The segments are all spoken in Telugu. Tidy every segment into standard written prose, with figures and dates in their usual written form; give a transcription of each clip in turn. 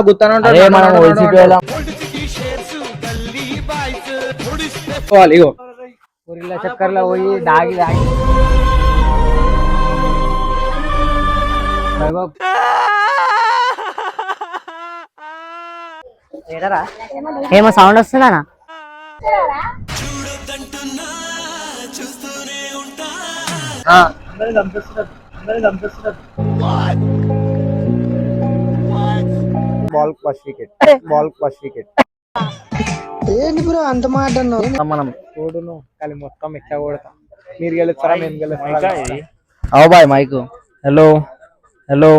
గుత్తాను ఇగో పూరిల చక్కర్లో పోయి దాగి ఏమో సౌండ్ వస్తుందా? బాల్ ఫస్ట్ వికెట్ ఏంటి బ్రో అంత మాట మనం చూడును కానీ మొత్తం ఎక్కడ కొడతాం. మీరు గెలుస్తారా మేము గెలుస్తారా? అవు boy mike. Hello hello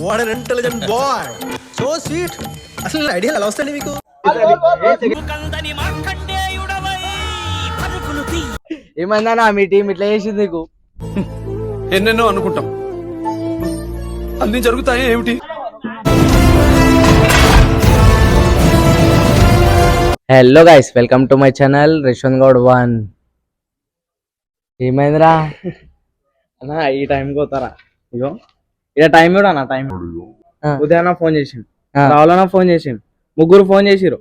what an intelligent boy, so sweet. అసలు ఐడియా ఎలా వస్తుంది మీకు? ఏమైందన్నా మీ టీం ఇట్లా చేసింది నీకు? ఎన్నెన్నో అనుకుంటాం, అన్ని జరుగుతాయి ఏమిటి? Hello guys, welcome to my channel Rishan Goud 1. ఏమైందిరా అన్నా ఈ టైం పోతారా? ఇగో ఇక టైం కూడా అన్న టైం ఉదయాన్న ఫోన్ చేసిండు, రావాలన్నా ఫోన్ చేసిండు, ముగ్గురు ఫోన్ చేసిరు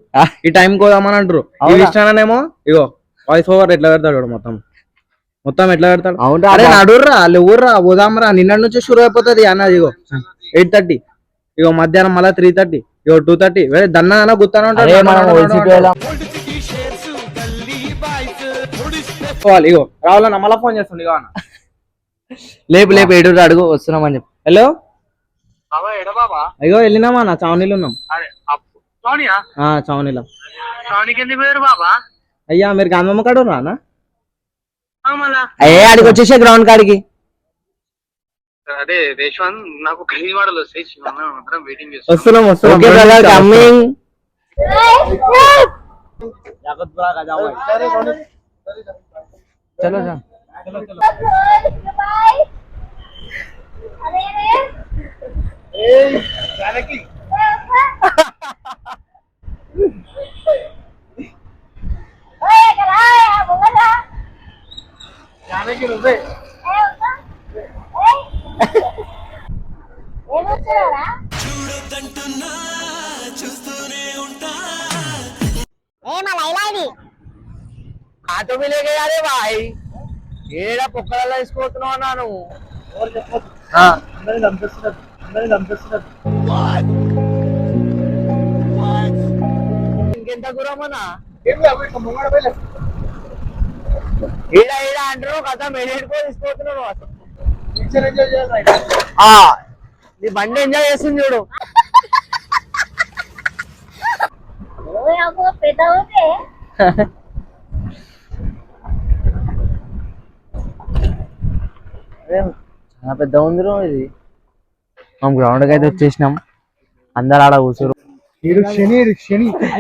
ఈ టైం కోదామని అంటారు. ఇష్టానేమో ఇగో వాయిస్ ఓవర్ ఎట్లా పెడతాడు, మొత్తం ఎట్లా పెడతాడు. అరే నడుర్రా లేవుర్రా పోదాంరా, నిన్న నుంచి షురు అయిపోతుంది అన్నది. ఇగో 8:30, ఇగో మధ్యాహ్నం మళ్ళీ 3:30, ఇగో 2:30. దన్నా గుత్తాను ఇగో రావాలన్నా మళ్ళీ ఫోన్ చేస్తుండే. ఇగో అన్న లేపు లేపు ఏడు అడుగు వస్తున్నామని చెప్పి. హలో అయ్యో వెళ్ళినామా అన్న, చౌనీలు ఉన్నాం. చౌనీలో అయ్యా మీరు గాంధమ్మ కాడు రానా? అయ్యే ఆడికి వచ్చేసే గ్రౌండ్ కాడికి. వస్తున్నాం చలో ఆటో మిలేగే అదే బాయ్, ఏడా పొక్కలలో వేసిపోతున్నావు అన్నాను. ఇంకెంత దూరమన్నా ఈడా ఈడా అంటారు కదా, మెడికో తీసుకుపోతున్నాను. నీ బండి ఎంజాయ్ చేస్తుంది చూడు. చాలా పెద్ద ఉంది ఇది. మనం గ్రౌండ్కి అయితే వచ్చేసినాం, అందరు ఆడ కూర్చోరు.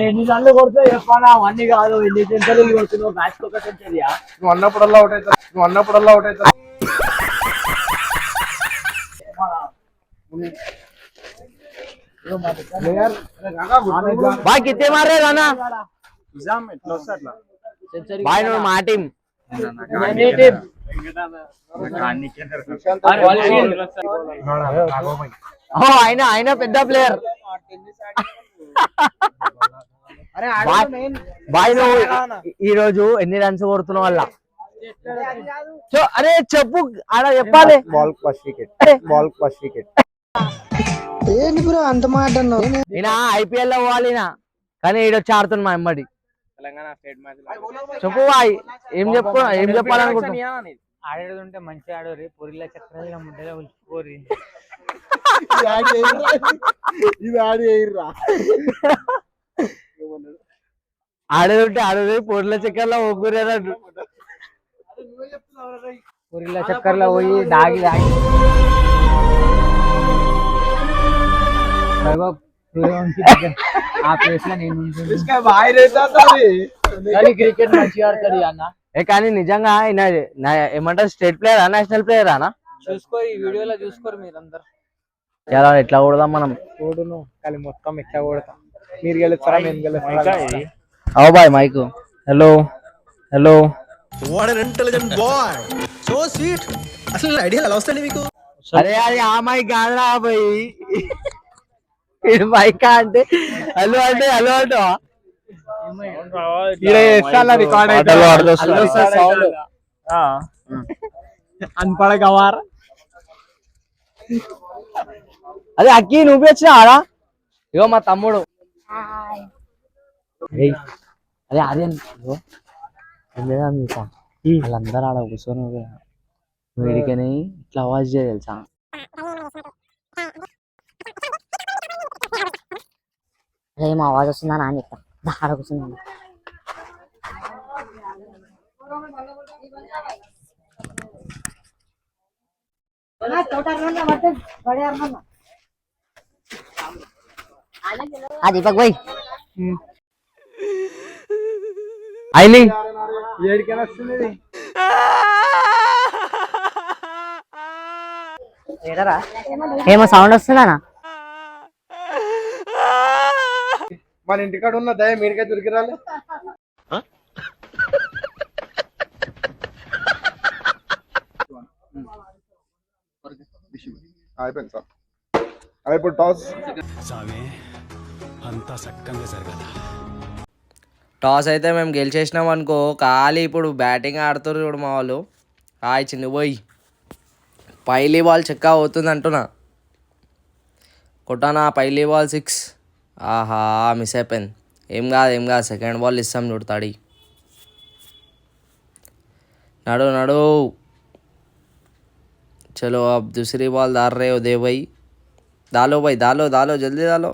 ఎన్నిసార్లు కొడితే చెప్పాలా, అవన్నీ కాదు. ఎన్ని సెంచరీలు కొడుతున్నావు, మ్యాచ్ ఒక సెంచరీయా? నువ్వు అన్నప్పుడల్లా అవుట్ అవుతావు. బాయ్ కిత్తే మారే రానా బాయ్, నువ్వు మా టీం. ఆయన పెద్ద ప్లేయర్. బాయ్ నువ్వు ఈ రోజు ఎన్ని రన్స్ కొడుతున్నావు వల్ల? అరే చెప్పు, ఆడ చెప్పాలి. బాల్ ఫస్ట్ వికెట్ ఏంటి బ్రో అంత మాట ఈయన ఐపీఎల్ లో పోవాలి కానీ ఈడొచ్చి ఆడుతున్నా మా ఎమ్మడి. తెలంగాణ స్టేట్ మ్యాచ్ చెప్పు బాయ్, ఏం చెప్పాలనుకుంటున్నా? ఆడేది ఉంటే మంచిగా ఆడోరి, పొరిలా చక్రాలు ముడ్డగా ఉల్చిపోరి. ఆడేది ఉంటే ఆడేది, పొరిల చక్కెరలో ఒగ్గురేరాడు. పొరిలా చక్కర్లో పోయి దాగి ఆ ప్లేస్ లో నేను క్రికెట్ మంచిగా ఆడతాడు అన్న. కానీ నిజంగా ఏమంటారు, స్టేట్ ప్లేయరా నేషనల్ ప్లేయరా? చూసుకో ఈ వీడియోలో చూసుకోరు మీరందరు. ఎట్లా కొడదాం మనం? చూడును కానీ మొత్తం ఎక్కడ కొడతాం. మీరు గెలుస్తారా మేము గెలుస్తారా? అవు boy mike. Hello hello what an intelligent boy, so sweet. అసలు ఐడియా ఎలా వస్తుంది మీకు? అరే అది ఆ మైక్ కాదురా పోయి, ఇది బైక్ అంటే హలో అంటే హలో అంటావా రికార్డ్ అన్పడ గవార్ అదే అక్కి నువ్వు వచ్చినా ఆడా ఇగో మా తమ్ముడు అదే అదే లేదా మీకు వాళ్ళందరూ ఆడ కూర్చొని వేడికని ఇట్లా అవాజ్ చేయ తెలుసా ఏం ఆవాజ్ వస్తుందా అని చెప్తా ఆడ కూర్చున్నాను దీపక్ భాయ్ అయినా ఏడికైనా వస్తుంది ఏమో సౌండ్ వస్తుందా మన ఇంటికాడ ఉన్న దయ మీడికే దొరికిరాలే అయిపోయింది సార్ ఇప్పుడు టాస్ టాస్ అయితే మేము గెలిచేసినాం అనుకో ఖాళీ ఇప్పుడు బ్యాటింగ్ ఆడుతారు చూడు మా వాళ్ళు హాయ్ చిన్న పోయి పైలీ బాల్ చెక్క అవుతుంది అంటున్నా కొట్టానా పైలీ బాల్ 6 ఆహా మిస్ అయిపోయింది ఏం కాదు సెకండ్ బాల్ ఇస్తాం చూడు తాడి నడు నడు चलो अब दूसरी बॉल डाल रहे हो देव भाई डालो भाई डालो जल्दी डालो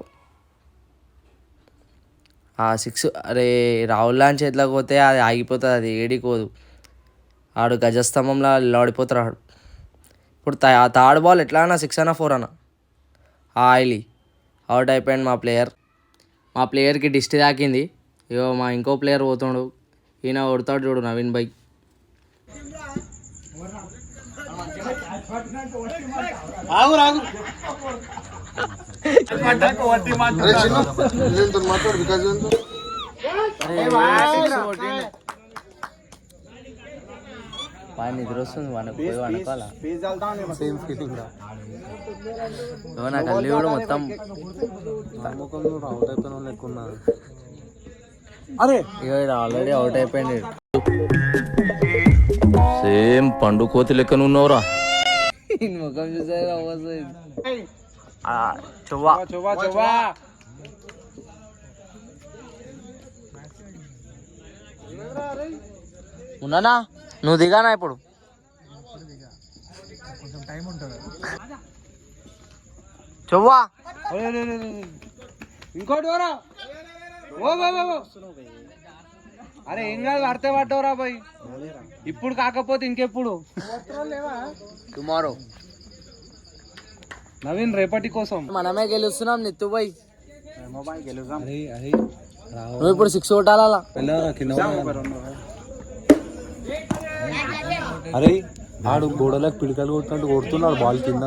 6 అరే రాహుల్ లాంటి చేతిలోకి పోతే అది ఆగిపోతుంది అది ఏడిపోదు ఆడు గజస్తంభంలో లాడిపోతాడు ఆడు ఇప్పుడు థర్డ్ బాల్ ఎట్లా అన్నా 6 అన్నా 4 అన్నా ఆయిలీ అవుట్ అయిపోయింది మా ప్లేయర్కి డిస్ట్ తాకింది ఇగో మా ఇంకో ప్లేయర్ పోతుండు ఈయన కొడతాడు చూడు నవీన్ భాయ్ నిద్ర వస్తుంది వనకాల నా కళ్ళు కూడా మొత్తం ఆల్రెడీ అవుట్ అయిపోయింది సేమ్ పండు కోతి లెక్కన ఉన్నవరా ముఖం చూసారు ఉన్నానా నువ్వు దిగానా ఇప్పుడు చువ్వా ఇంకోటి అరే ఏం కాదు అడితే పట్టవరా బాయ్ ఇప్పుడు కాకపోతే ఇంకెప్పుడు టుమారో నవీన్ రేపటి కోసం మనమే గెలుస్తున్నాం నిత్తు బాయ్ నువ్వు ఇప్పుడు 6 కొట్టాలా అరే ఆడు గోడలకు పిడికలు కొట్టినట్టు కొడుతున్నాడు బాల్ కింద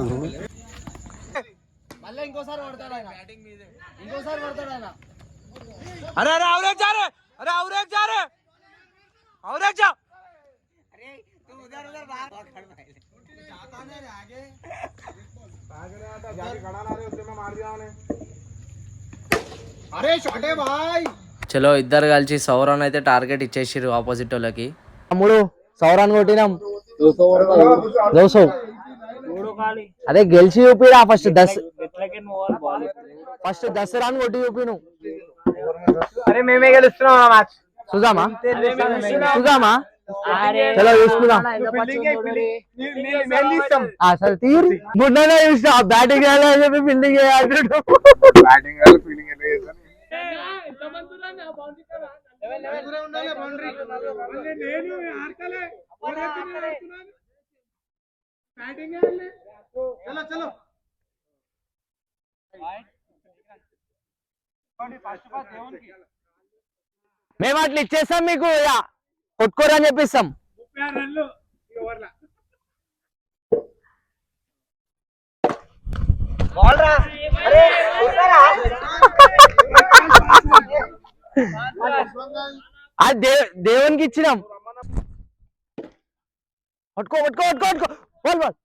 అరే అరే అవరేజ్ जा रे अरे అవరేజ్ जा रे అవరేజ్ जा अरे तू उधर उधर बाहर जाता नहीं रे आगे भाग रहा था गाड़ी खड़ा ना रे उसमें मार दिया मैंने अरे छोटे भाई చలో ఇద్దరు కలిసి సౌరన్ అయితే టార్గెట్ ఇచ్చేసిర్రు ఆపోజిట్ వాళ్ళకి తమ్ముడు సౌరాన్ కొట్టినాం 200 అదే గెలిచి చూపిరా ఫస్ట్ 10 రన్ కొట్టి చూపి నువ్వు अरे మేమే గెలుస్తున్నాం ఆ మ్యాచ్ చూద్దామా చలో చూసుకుందాం సరే తీరు మున్ననే చూసిన బ్యాటింగ్ వేయాలని చెప్పి ఫీల్డింగ్ వేయాలి మేము అట్లా ఇచ్చేస్తాం మీకు కొట్టుకోరు అని చెప్పిస్తాం దేవునికి ఇచ్చినాం పట్టుకో పట్టుకో పట్టుకో పట్టుకో బాల్ బాల్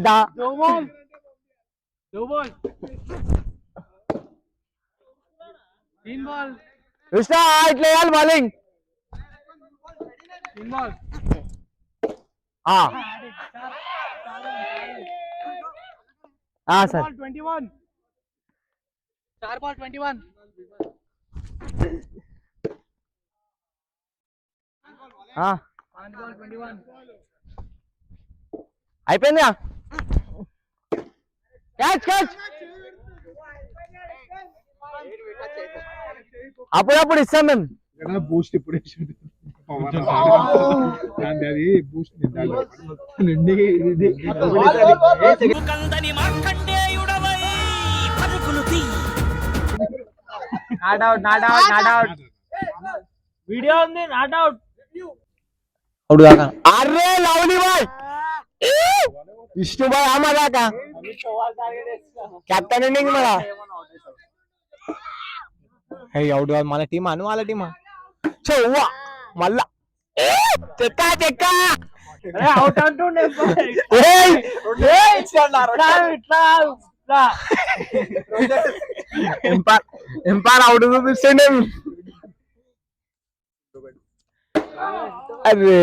దా కృష్ణ ఇట్లా వేయాలి బౌలింగ్ సార్ 21 4 ball 21 అయిపోయిందా క్యాచ్ క్యాచ్ అప్పుడప్పుడు ఇస్తాం మేము బూస్ట్ ఇప్పుడు అది బూస్ట్ వీడియో ఉంది నాట్ అవుట్ అరే లవ్లీ బాయ్ విష్ణు బాయ్ ఆమదా కెప్టెన్ ఇన్నింగ్ మళ్ళా అవుట్ కాదు మన టీమా అను వాళ్ళ టీమా చెవ్వా మళ్ళా చెక్క చెక్క అవుట్ అంటుండే ఎంపైర్ అవుట్ చూపిస్తుండే అరే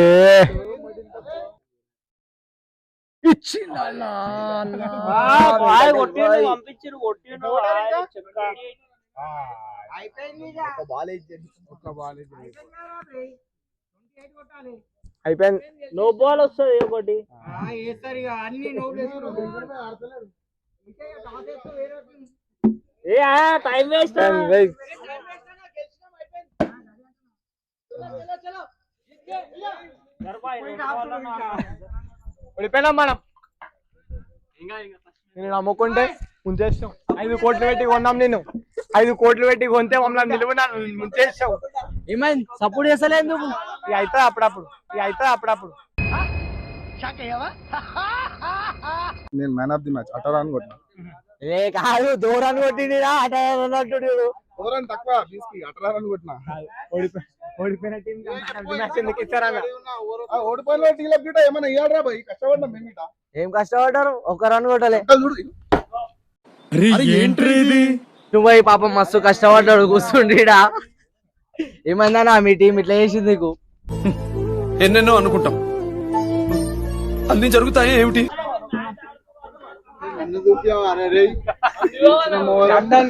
పంపించారు కొట్టిండు అయిపోయింది నో బాల్ వస్తుంది ఒకటి టైం వేస్ట్ ఓడిపోయినాం మనం నేను నమ్ముకుంటే ముంచేస్తాం 5 కోట్లు పెట్టి కొన్నాం నేను 5 కోట్లు పెట్టి కొంటే మమ్మల్ని నిలువున ముంచేస్తావు ఏమైంది సపోర్ట్ చేస్తలేదు ఇక అవుతుంది అప్పుడప్పుడు నేను మ్యాన్ ఆఫ్ ది మ్యాచ్ అటారా అని కొట్టినా ఏ కాదు దూరాన్ని కొట్టిందిరా అటు ఓవరాన్ తక్కువ తీసుకి అటారా అని కొట్టినా ఓడిపోయిన టీం ఎందుకు ఇస్తారన్న ఓడిపోయిన టీలకు గిట్ట ఏమైనా ఇయ్యాడరా భయ్ కష్టపడ్డాం మేము ఇట ఏం కష్టపడ్డారు ఒక రన్ కొట్టలే చూడు నువ్వు పాపం మస్తు కష్టపడ్డాడు కూర్చుండిడా ఏమైందన్నా మీ టీం ఇట్లా చేసింది నీకు ఎన్నెన్నో అనుకుంటాం అన్ని జరుగుతాయి ఏమిటి కెప్టెన్